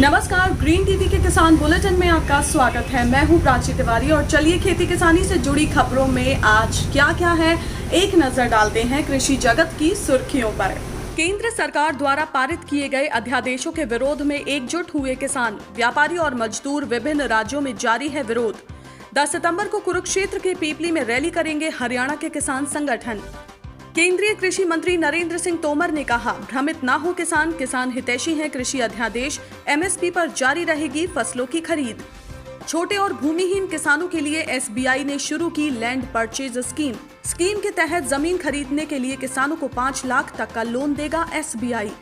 नमस्कार, green TV के किसान बुलेटिन में आपका स्वागत है। मैं हूं प्राची तिवारी और चलिए खेती किसानी से जुड़ी खबरों में आज क्या क्या है एक नजर डालते हैं कृषि जगत की सुर्खियों पर। केंद्र सरकार द्वारा पारित किए गए अध्यादेशों के विरोध में एकजुट हुए किसान, व्यापारी और मजदूर। विभिन्न राज्यों में जारी है विरोध। 10 सितंबर को कुरुक्षेत्र के पीपली में रैली करेंगे हरियाणा के किसान संगठन। केंद्रीय कृषि मंत्री नरेंद्र सिंह तोमर ने कहा, भ्रमित ना हो किसान, किसान हितैषी हैं कृषि अध्यादेश। एमएसपी पर जारी रहेगी फसलों की खरीद। छोटे और भूमिहीन किसानों के लिए एसबीआई ने शुरू की लैंड परचेज स्कीम। स्कीम के तहत जमीन खरीदने के लिए किसानों को 5 लाख तक का लोन देगा एसबीआई।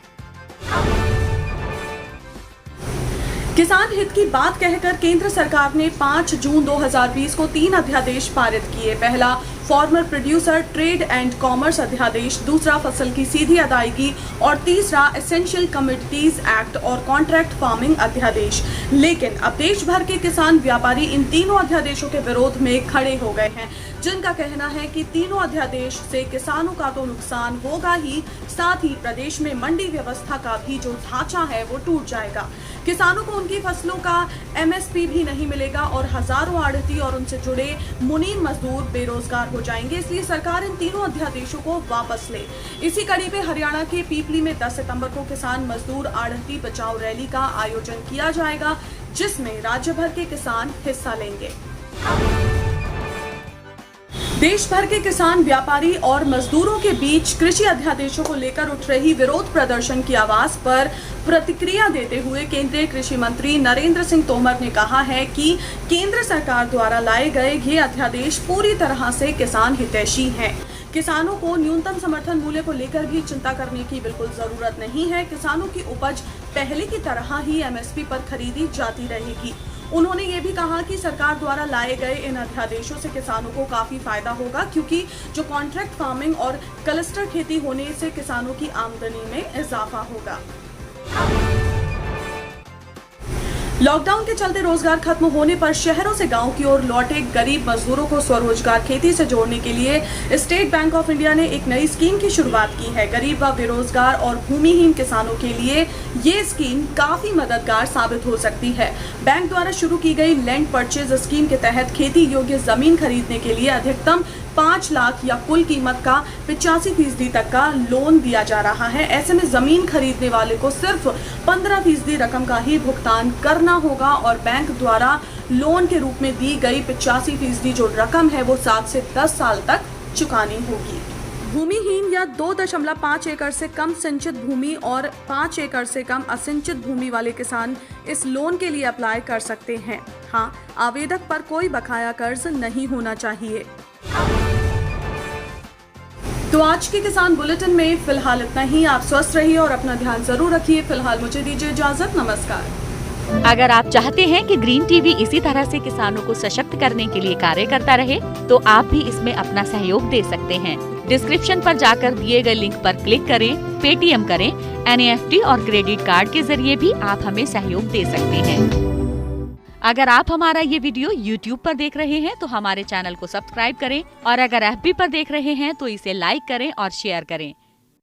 किसान हित की बात कहकर केंद्र सरकार ने 5 जून 2020 को 3 अध्यादेश पारित किए। पहला farmer producer trade and commerce अध्यादेश, दूसरा फसल की सीधी अदायगी और तीसरा एसेंशियल कमोडिटीज एक्ट और कॉन्ट्रैक्ट फार्मिंग अध्यादेश। लेकिन अब देश भर के किसान व्यापारी इन तीनों अध्यादेशों के विरोध में खड़े हो गए हैं, जिनका कहना है कि तीनों अध्यादेश से किसानों का तो नुकसान होगा ही, साथ ही प्रदेश में मंडी व्यवस्था का भी जो ढांचा है वो टूट जाएगा। किसानों को उनकी फसलों का एमएसपी भी नहीं मिलेगा और हजारों आढ़ती और उनसे जुड़े मुनीम मजदूर बेरोजगार हो जाएंगे। इसलिए सरकार इन तीनों अध्यादेशों को वापस ले। इसी कड़ी में हरियाणा के पीपली में 10 सितंबर को किसान मजदूर आढ़ती बचाओ रैली का आयोजन किया जाएगा, जिसमें राज्य भर के किसान हिस्सा लेंगे। देश भर के किसान, व्यापारी और मजदूरों के बीच कृषि अध्यादेशों को लेकर उठ रही विरोध प्रदर्शन की आवाज पर प्रतिक्रिया देते हुए केंद्रीय कृषि मंत्री नरेंद्र सिंह तोमर ने कहा है कि केंद्र सरकार द्वारा लाए गए ये अध्यादेश पूरी तरह से किसान हितैषी हैं। किसानों को न्यूनतम समर्थन मूल्य को लेकर भी चिंता करने की बिल्कुल जरूरत नहीं है। किसानों की उपज पहले की तरह ही एमएसपी पर खरीदी जाती रहेगी। उन्होंने ये भी कहा कि सरकार द्वारा लाए गए इन अध्यादेशों से किसानों को काफी फायदा होगा, क्योंकि जो कॉन्ट्रैक्ट फार्मिंग और क्लस्टर खेती होने से किसानों की आमदनी में इजाफा होगा। लॉकडाउन के चलते रोजगार खत्म होने पर शहरों से गांव की ओर लौटे गरीब मजदूरों को स्वरोजगार खेती से जोड़ने के लिए स्टेट बैंक ऑफ इंडिया ने एक नई स्कीम की शुरुआत की है। गरीब व बेरोजगार और भूमिहीन किसानों के लिए ये स्कीम काफी मददगार साबित हो सकती है। बैंक द्वारा शुरू की गई लैंड परचेज स्कीम के तहत खेती योग्य जमीन खरीदने के लिए अधिकतम 5 लाख या कुल कीमत का 85% तक का लोन दिया जा रहा है। ऐसे में जमीन खरीदने वाले को सिर्फ 15% रकम का ही भुगतान करना होगा और बैंक द्वारा लोन के रूप में दी गई 85% जो रकम है वो 7 से 10 साल तक चुकानी होगी। भूमिहीन या 2.5 एकड़ से कम सिंचित भूमि और 5 एकड़ से कम असिंचित भूमि वाले किसान इस लोन के लिए अप्लाई कर सकते हैं। हाँ, आवेदक पर कोई बकाया कर्ज नहीं होना चाहिए। तो आज के किसान बुलेटिन में फिलहाल इतना ही। आप स्वस्थ रहिए और अपना ध्यान जरूर रखिए। फिलहाल मुझे दीजिए इजाजत। नमस्कार। अगर आप चाहते हैं कि ग्रीन टीवी इसी तरह से किसानों को सशक्त करने के लिए कार्य करता रहे, तो आप भी इसमें अपना सहयोग दे सकते हैं। डिस्क्रिप्शन पर जाकर दिए गए लिंक पर क्लिक करें, पेटीएम करें, NEFT और क्रेडिट कार्ड के जरिए भी आप हमें सहयोग दे सकते हैं। अगर आप हमारा ये वीडियो YouTube पर देख रहे हैं तो हमारे चैनल को सब्सक्राइब करें और अगर FB पर देख रहे हैं तो इसे लाइक करें और शेयर करें।